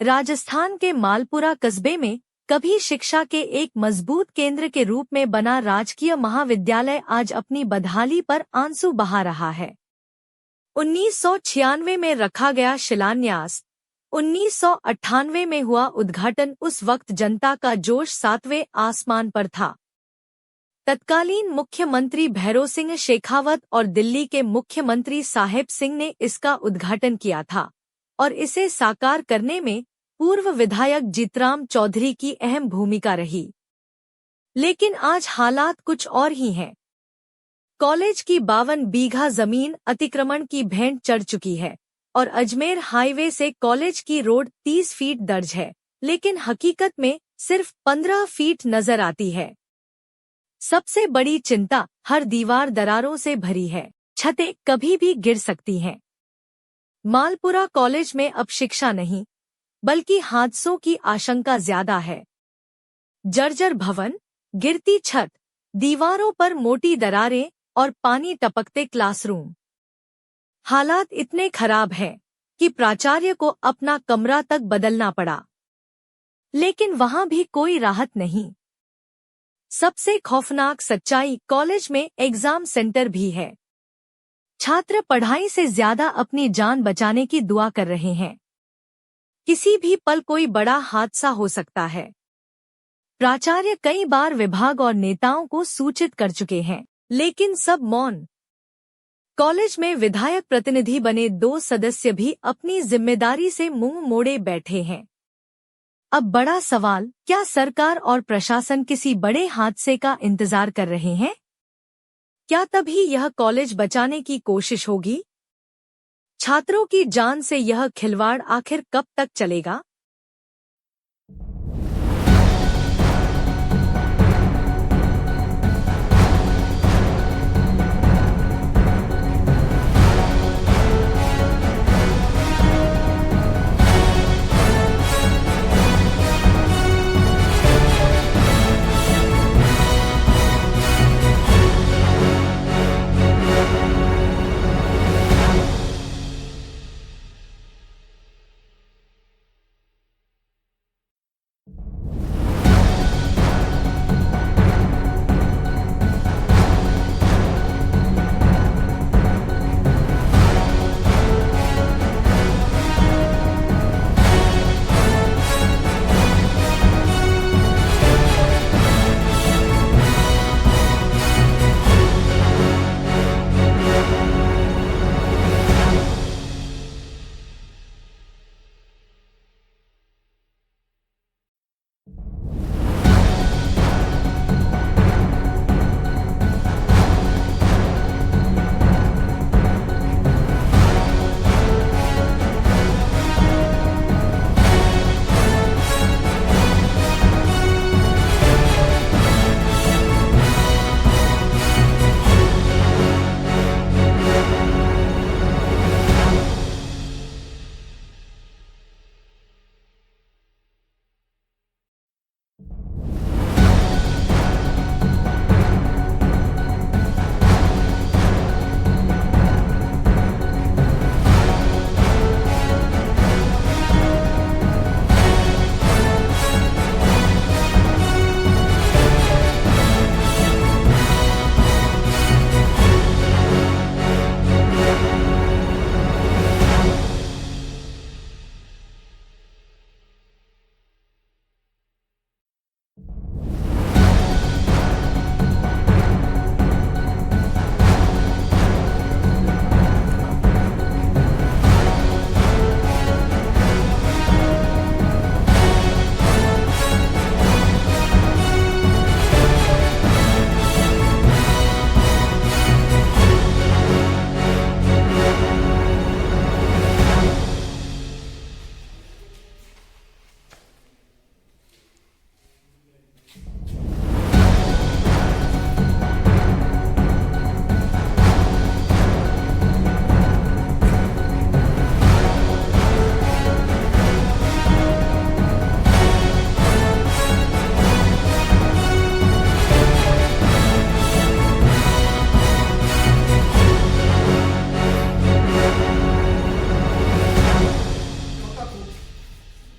राजस्थान के मालपुरा कस्बे में कभी शिक्षा के एक मजबूत केंद्र के रूप में बना राजकीय महाविद्यालय आज अपनी बदहाली पर आंसू बहा रहा है। 1996 में रखा गया शिलान्यास, 1998 में हुआ उद्घाटन, उस वक्त जनता का जोश 7वें आसमान पर था। तत्कालीन मुख्यमंत्री भैरों सिंह शेखावत और दिल्ली के मुख्यमंत्री साहेब सिंह ने इसका उद्घाटन किया था और इसे साकार करने में पूर्व विधायक जीतराम चौधरी की अहम भूमिका रही। लेकिन आज हालात कुछ और ही हैं। कॉलेज की 52 बीघा जमीन अतिक्रमण की भेंट चढ़ चुकी है और अजमेर हाईवे से कॉलेज की रोड 30 फीट दर्ज है, लेकिन हकीकत में सिर्फ 15 फीट नजर आती है। सबसे बड़ी चिंता, हर दीवार दरारों से भरी है, छतें कभी भी गिर सकती हैं। मालपुरा कॉलेज में अब शिक्षा नहीं, बल्कि हादसों की आशंका ज्यादा है। जर्जर भवन, गिरती छत, दीवारों पर मोटी दरारें और पानी टपकते क्लासरूम। हालात इतने खराब हैं कि प्राचार्य को अपना कमरा तक बदलना पड़ा। लेकिन वहां भी कोई राहत नहीं। सबसे खौफनाक सच्चाई, कॉलेज में एग्जाम सेंटर भी है। छात्र पढ़ाई से ज्यादा अपनी जान बचाने की दुआ कर रहे हैं। किसी भी पल कोई बड़ा हादसा हो सकता है। प्राचार्य कई बार विभाग और नेताओं को सूचित कर चुके हैं, लेकिन सब मौन। कॉलेज में विधायक प्रतिनिधि बने 2 सदस्य भी अपनी जिम्मेदारी से मुंह मोड़े बैठे हैं। अब बड़ा सवाल, क्या सरकार और प्रशासन किसी बड़े हादसे का इंतजार कर रहे हैं? क्या तभी यह कॉलेज बचाने की कोशिश होगी? छात्रों की जान से यह खिलवाड़ आखिर कब तक चलेगा?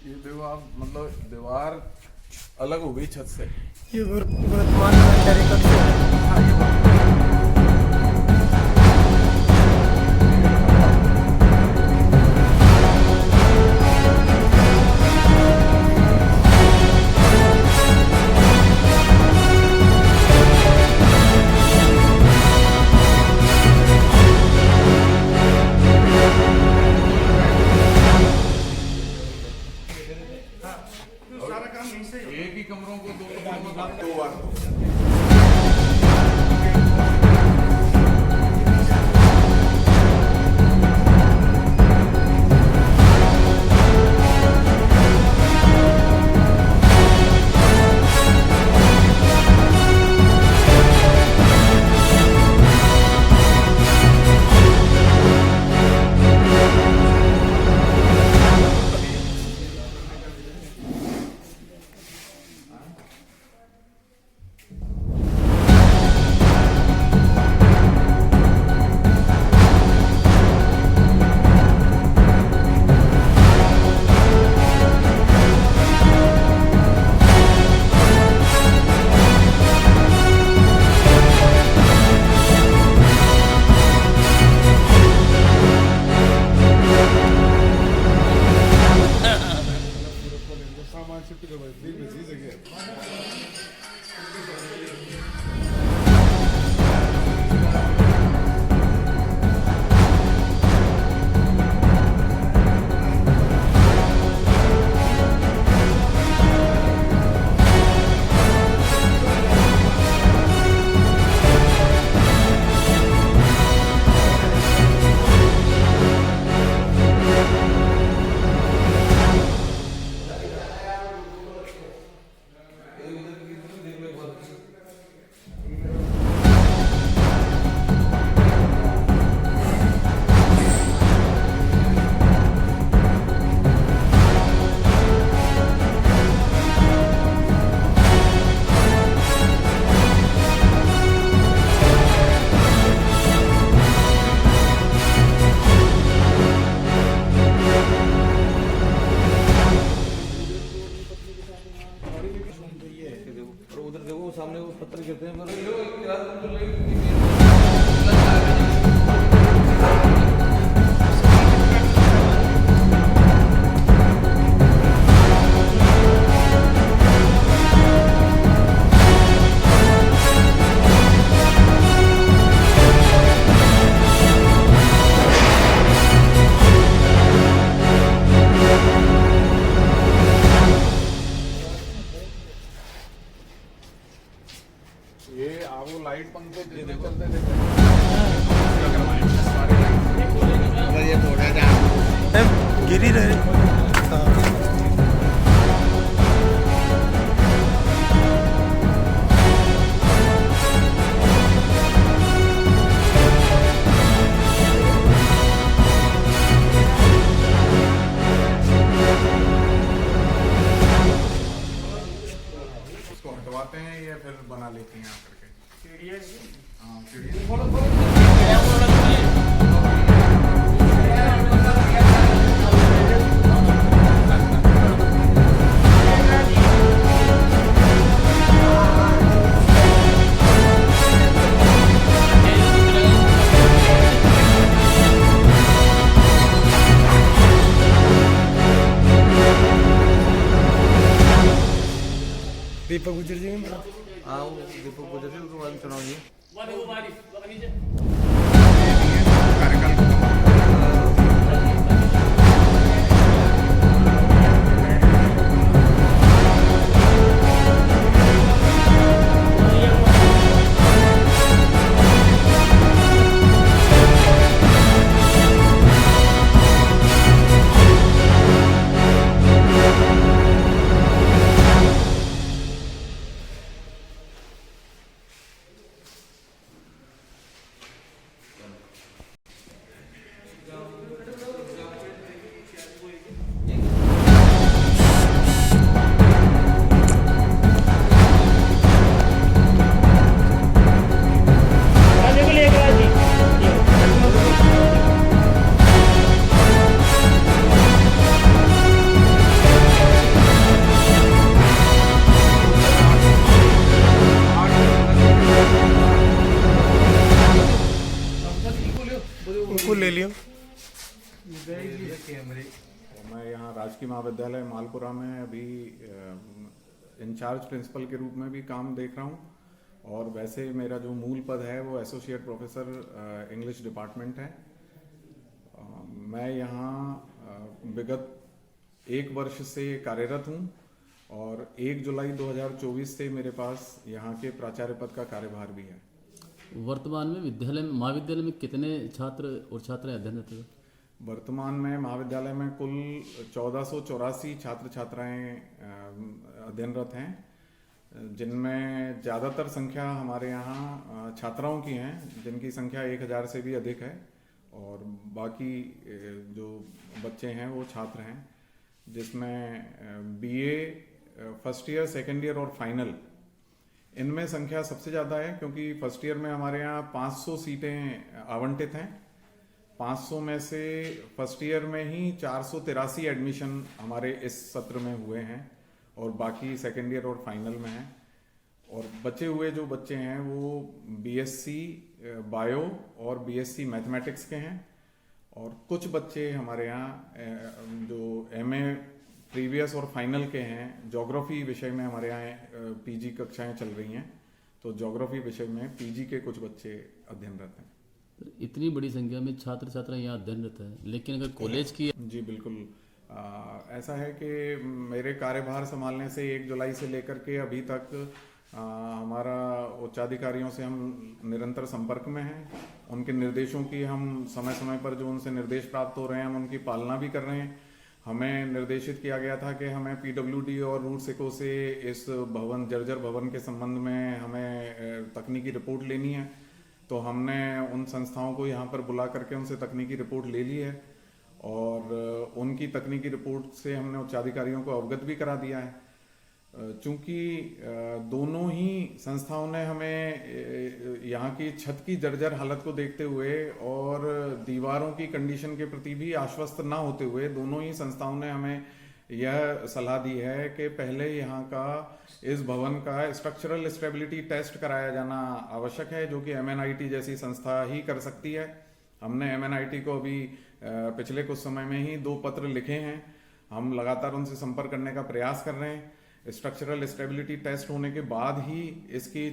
ये देखो आप, मतलब दीवार अलग हो गई छत से। ये वर्तमान में कैरेक्टर से है। एक ही कमरों को दो कमरों में दो बार सामान शिफ्ट करवाई दिल में चीज है। उधर देखो सामने वो पत्थर गिरते हैं ये आपको लाइट पंखे चलते ये बोर्ड है जहाँ गिरी रहे। हाँ। उसको हटवाते हैं या फिर बना लेते हैं यहाँ करके। हाँ दीपक गुजर जी में हाँ वो दीपक गुजर जी उसके बाद में चुनाव जी कार्यकाल राजकीय महाविद्यालय मालपुरा में अभी इंचार्ज प्रिंसिपल के रूप में भी काम देख रहा हूँ, और वैसे मेरा जो मूल पद है वो एसोसिएट प्रोफेसर इंग्लिश डिपार्टमेंट है। मैं यहाँ विगत 1 वर्ष से कार्यरत हूँ, और 1 जुलाई 2024 से मेरे पास यहाँ के प्राचार्य पद का कार्यभार भी है। वर्तमान में महाविद्यालय में कितने छात्र और छात्राएं अध्ययनरत हैं? वर्तमान में महाविद्यालय में कुल 1484 छात्र छात्राएं अध्ययनरत हैं, जिनमें ज़्यादातर संख्या हमारे यहाँ छात्राओं की हैं, जिनकी संख्या 1000 से भी अधिक है, और बाकी जो बच्चे हैं वो छात्र हैं, जिसमें BA first year, second year और फाइनल, इनमें संख्या सबसे ज़्यादा है, क्योंकि फर्स्ट ईयर में हमारे यहाँ 500 सीटें आवंटित हैं। 500 में से फर्स्ट ईयर में ही 483 एडमिशन हमारे इस सत्र में हुए हैं, और बाकी सेकेंड ईयर और फाइनल में हैं। और बचे हुए जो बच्चे हैं वो बीएससी बायो और बीएससी मैथमेटिक्स के हैं, और कुछ बच्चे हमारे यहाँ जो एमए प्रीवियस और फाइनल के हैं, ज्योग्राफी विषय में हमारे यहाँ पीजी कक्षाएं चल रही हैं, तो ज्योग्राफी विषय में पीजी के कुछ बच्चे अध्ययनरत हैं। इतनी बड़ी संख्या में छात्र छात्रा यहाँ अध्ययनरत है, लेकिन अगर कॉलेज की जी बिल्कुल ऐसा है कि मेरे कार्यभार संभालने से 1 जुलाई से लेकर के अभी तक हमारा उच्चाधिकारियों से हम निरंतर संपर्क में हैं। उनके निर्देशों की हम समय समय पर जो उनसे निर्देश प्राप्त हो रहे हैं हम उनकी पालना भी कर रहे हैं। हमें निर्देशित किया गया था कि हमें पीडब्ल्यूडी और रूट सिको से इस जर्जर भवन के संबंध में हमें तकनीकी रिपोर्ट लेनी है, तो हमने उन संस्थाओं को यहाँ पर बुला करके उनसे तकनीकी रिपोर्ट ले ली है, और उनकी तकनीकी रिपोर्ट से हमने उच्चाधिकारियों को अवगत भी करा दिया है। चूंकि दोनों ही संस्थाओं ने हमें यहाँ की छत की जर्जर हालत को देखते हुए और दीवारों की कंडीशन के प्रति भी आश्वस्त ना होते हुए दोनों ही संस्थाओं ने हमें यह सलाह दी है कि पहले यहाँ का इस भवन का स्ट्रक्चरल स्टेबिलिटी टेस्ट कराया जाना आवश्यक है, जो कि एमएनआईटी जैसी संस्था ही कर सकती है। हमने एमएनआईटी को अभी पिछले कुछ समय में ही 2 पत्र लिखे हैं। हम लगातार उनसे संपर्क करने का प्रयास कर रहे हैं। स्ट्रक्चरल स्टेबिलिटी टेस्ट होने के बाद ही इसकी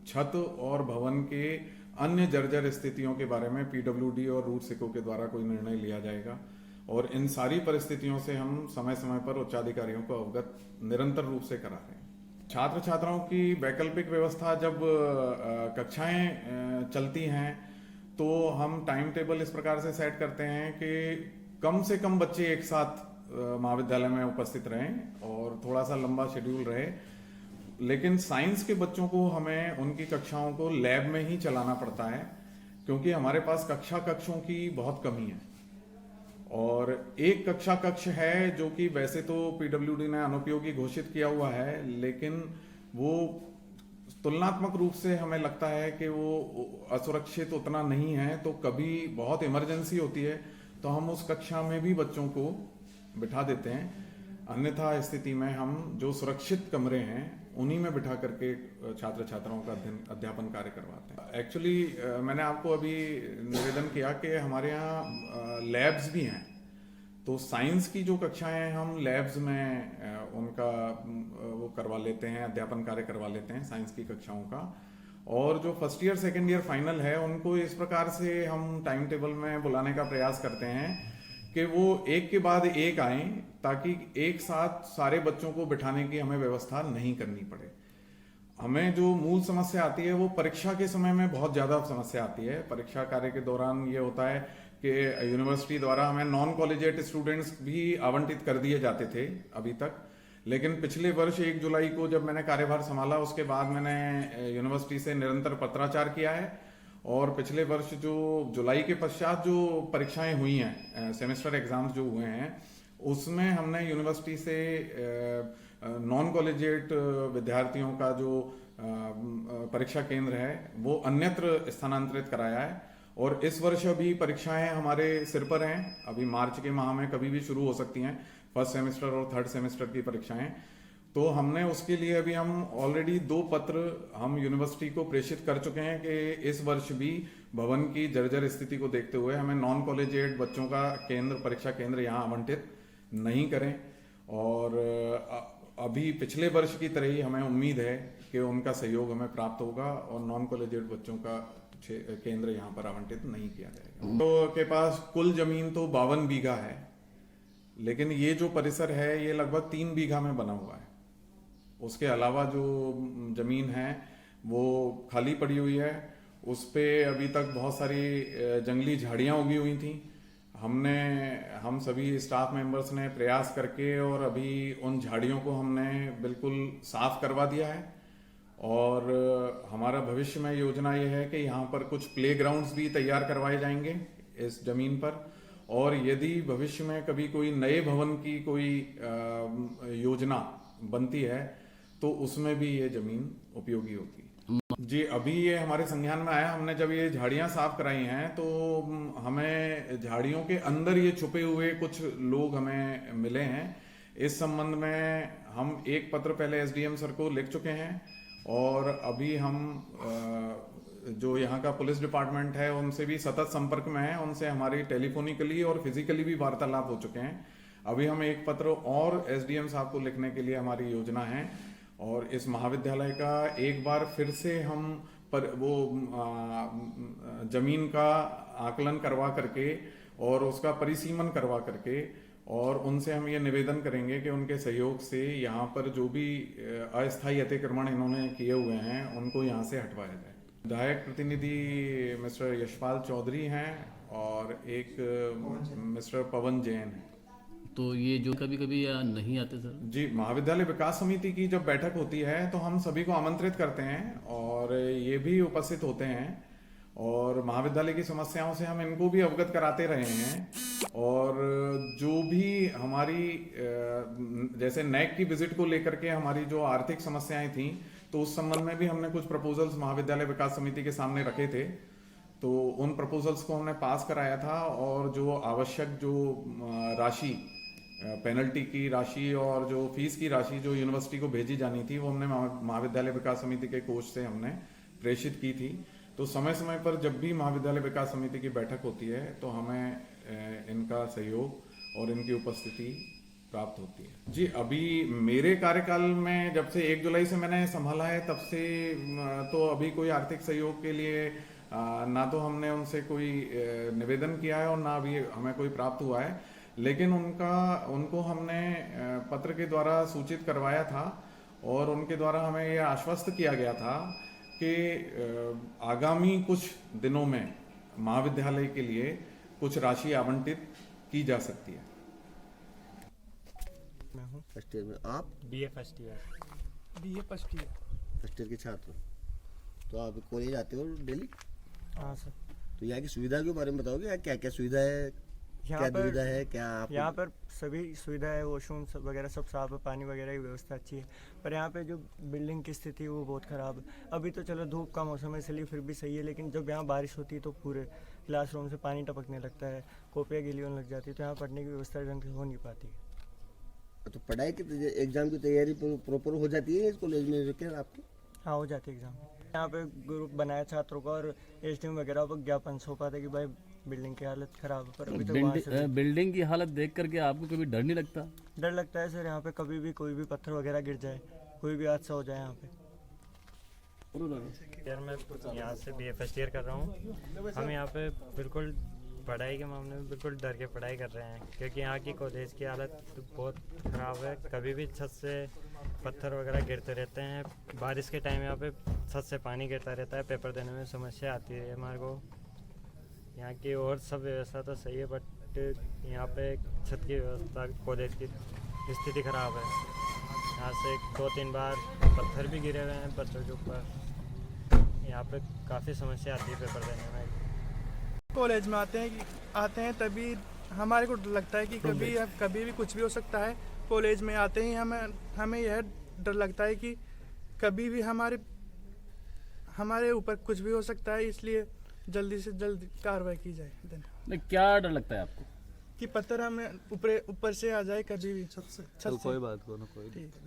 छत और भवन के अन्य जर्जर स्थितियों के बारे में पीडब्ल्यूडी और रूट सिको के द्वारा कोई निर्णय लिया जाएगा, और इन सारी परिस्थितियों से हम समय समय पर उच्चाधिकारियों को अवगत निरंतर रूप से करा रहे हैं। छात्र छात्राओं की वैकल्पिक व्यवस्था जब कक्षाएं चलती हैं तो हम टाइम टेबल इस प्रकार से सेट करते हैं कि कम से कम बच्चे एक साथ महाविद्यालय में उपस्थित रहें और थोड़ा सा लंबा शेड्यूल रहे। लेकिन साइंस के बच्चों को हमें उनकी कक्षाओं को लैब में ही चलाना पड़ता है, क्योंकि हमारे पास कक्षों की बहुत कमी है। और एक कक्ष है जो कि वैसे तो पीडब्ल्यूडी ने अनुपयोगी घोषित किया हुआ है, लेकिन वो तुलनात्मक रूप से हमें लगता है कि वो असुरक्षित उतना नहीं है। तो कभी बहुत इमरजेंसी होती है तो हम उस कक्षा में भी बच्चों को बिठा देते हैं, अन्यथा स्थिति में हम जो सुरक्षित कमरे हैं उन्हीं में बिठा करके छात्र छात्राओं का अध्यापन कार्य करवाते हैं। एक्चुअली मैंने आपको अभी निवेदन किया कि हमारे यहाँ लैब्स भी हैं, तो साइंस की जो कक्षाएं हैं हम लैब्स में उनका वो करवा लेते हैं, अध्यापन कार्य करवा लेते हैं साइंस की कक्षाओं का। और जो first year second year final है उनको इस प्रकार से हम टाइम टेबल में बुलाने का प्रयास करते हैं कि वो एक के बाद एक आएं, ताकि एक साथ सारे बच्चों को बिठाने की हमें व्यवस्था नहीं करनी पड़े। हमें जो मूल समस्या आती है वो परीक्षा के समय में बहुत ज़्यादा समस्या आती है। परीक्षा कार्य के दौरान ये होता है कि यूनिवर्सिटी द्वारा हमें नॉन कॉलेजिएट स्टूडेंट्स भी आवंटित कर दिए जाते थे अभी तक, लेकिन पिछले वर्ष 1 जुलाई को जब मैंने कार्यभार संभाला उसके बाद मैंने यूनिवर्सिटी से निरंतर पत्राचार किया है, और पिछले वर्ष जो जुलाई के पश्चात जो परीक्षाएं हुई हैं, सेमेस्टर एग्जाम्स जो हुए हैं, उसमें हमने यूनिवर्सिटी से नॉन कॉलेजिएट विद्यार्थियों का जो परीक्षा केंद्र है वो अन्यत्र स्थानांतरित कराया है। और इस वर्ष अभी परीक्षाएं हमारे सिर पर हैं, अभी मार्च के माह में कभी भी शुरू हो सकती हैं, फर्स्ट सेमेस्टर और थर्ड सेमेस्टर की परीक्षाएं। तो हमने उसके लिए अभी हम ऑलरेडी 2 पत्र हम यूनिवर्सिटी को प्रेषित कर चुके हैं कि इस वर्ष भी भवन की जर्जर स्थिति को देखते हुए हमें नॉन कॉलेजिएट बच्चों का केंद्र, परीक्षा केंद्र यहाँ आवंटित नहीं करें। और अभी पिछले वर्ष की तरह ही हमें उम्मीद है कि उनका सहयोग हमें प्राप्त होगा और नॉन कॉलेजिएट बच्चों का केंद्र यहाँ पर आवंटित नहीं किया जाएगा। तो के पास कुल जमीन तो 52 बीघा है, लेकिन ये जो परिसर है ये लगभग 3 बीघा में बना हुआ है। उसके अलावा जो जमीन है वो खाली पड़ी हुई है। उस पे अभी तक बहुत सारी जंगली झाड़ियां उगी हुई थी। हम सभी स्टाफ मेंबर्स ने प्रयास करके और अभी उन झाड़ियों को हमने बिल्कुल साफ करवा दिया है। और हमारा भविष्य में योजना ये है कि यहाँ पर कुछ प्लेग्राउंड्स भी तैयार करवाए जाएंगे इस जमीन पर। और यदि भविष्य में कभी कोई नए भवन की कोई योजना बनती है तो उसमें भी ये जमीन उपयोगी होगी। जी, अभी ये हमारे संज्ञान में आया। हमने जब ये झाड़ियां साफ कराई हैं तो हमें झाड़ियों के अंदर ये छुपे हुए कुछ लोग हमें मिले हैं। इस संबंध में हम एक पत्र पहले एसडीएम सर को लिख चुके हैं और अभी हम जो यहाँ का पुलिस डिपार्टमेंट है उनसे भी सतत संपर्क में है। उनसे हमारी टेलीफोनिकली और फिजिकली भी वार्तालाप हो चुके हैं। अभी हम एक पत्र और एसडीएम साहब को लिखने के लिए हमारी योजना है और इस महाविद्यालय का एक बार फिर से हम जमीन का आकलन करवा करके और उसका परिसीमन करवा करके और उनसे हम ये निवेदन करेंगे कि उनके सहयोग से यहाँ पर जो भी अस्थायी अतिक्रमण इन्होंने किए हुए हैं उनको यहाँ से हटवाया जाए। विधायक प्रतिनिधि मिस्टर यशपाल चौधरी हैं और एक मिस्टर पवन जैन है। तो ये जो कभी कभी या नहीं आते सर? जी, महाविद्यालय विकास समिति की जब बैठक होती है तो हम सभी को आमंत्रित करते हैं और ये भी उपस्थित होते हैं और महाविद्यालय की समस्याओं से हम इनको भी अवगत कराते रहे हैं। और जो भी हमारी जैसे नैक की विजिट को लेकर के हमारी जो आर्थिक समस्याएं थी तो उस संबंध में भी हमने कुछ प्रपोजल्स महाविद्यालय विकास समिति के सामने रखे थे। तो उन प्रपोजल्स को हमने पास कराया था और जो आवश्यक जो राशि पेनल्टी की राशि और जो फीस की राशि जो यूनिवर्सिटी को भेजी जानी थी वो हमने महाविद्यालय विकास समिति के कोष से हमने प्रेषित की थी। तो समय समय पर जब भी महाविद्यालय विकास समिति की बैठक होती है तो हमें इनका सहयोग और इनकी उपस्थिति प्राप्त होती है। जी, अभी मेरे कार्यकाल में जब से 1 जुलाई से मैंने संभाला है तब से तो अभी कोई आर्थिक सहयोग के लिए ना तो हमने उनसे कोई निवेदन किया है और ना अभी हमें कोई प्राप्त हुआ है। लेकिन उनको हमने पत्र के द्वारा सूचित करवाया था और उनके द्वारा हमें यह आश्वस्त किया गया था कि आगामी कुछ दिनों में महाविद्यालय के लिए कुछ राशि आवंटित की जा सकती है। मैं हूँ फर्स्ट ईयर में आप BA first year first year के छात्र, तो आप कॉलेज आते हो डेली? हाँ सर। तो यहाँ की सुविधा के बारे में बताओगे, क्या क्या सुविधा है, क्या दुविधा है, क्या आप यहाँ पर सभी सुविधा है, वॉशरूम सब वगैरह सब साफ है, पानी वगैरह की व्यवस्था अच्छी है। पर यहाँ पे जो बिल्डिंग की स्थिति है वो बहुत ख़राब है। अभी तो चलो धूप का मौसम है इसलिए फिर भी सही है, लेकिन जब यहाँ बारिश होती है तो पूरे क्लासरूम से पानी टपकने लगता है, कॉपियाँ गीली होने लग जाती है, तो यहाँ पढ़ने की व्यवस्था ढंग से हो नहीं पाती है। तो पढ़ाई की एग्जाम की तैयारी प्रॉपर हो जाती है इस कॉलेज में क्या आपकी? हाँ, हो जाती है एग्ज़ाम। यहाँ पे ग्रुप बनाया छात्रों का और एसडीएम वगैरह पर ज्ञापन सौंपा था कि भाई बिल्डिंग की हालत ख़राब है। पर अभी तक वहाँ से बिल्डिंग की हालत देख करके आपको कभी डर नहीं लगता? डर लगता है सर, यहाँ पे कभी भी कोई भी पत्थर वगैरह गिर जाए, कोई भी हादसा हो जाए यहाँ पे। यार मैं यहाँ से बीए फर्स्ट ईयर कर रहा हूँ। हम यहाँ पे बिल्कुल पढ़ाई के मामले में बिल्कुल डर के पढ़ाई कर रहे हैं क्योंकि यहाँ की कॉलेज की हालत बहुत ख़राब है। कभी भी छत से पत्थर वगैरह गिरते रहते हैं। बारिश के टाइम यहाँ पे छत से पानी गिरता रहता है, पेपर देने में समस्या आती है हमारे को। यहाँ की और सब व्यवस्था तो सही है बट यहाँ पे छत की व्यवस्था कॉलेज की स्थिति ख़राब है। यहाँ से 2-3 बार पत्थर भी गिरे हुए हैं बच्चों के ऊपर। यहाँ पे काफ़ी समस्या आती है पेपर देने में। कॉलेज में आते हैं तभी हमारे को लगता है कि कभी भी कुछ भी हो सकता है। कॉलेज में आते ही हमें यह डर लगता है कि कभी भी हमारे ऊपर कुछ भी हो सकता है, इसलिए जल्दी से जल्दी कार्रवाई की जाए। नहीं, क्या डर लगता है आपको? कि पत्थर हमें ऊपर से आ जाए कभी भी छत से। कोई बात को ना कोई ठीक है।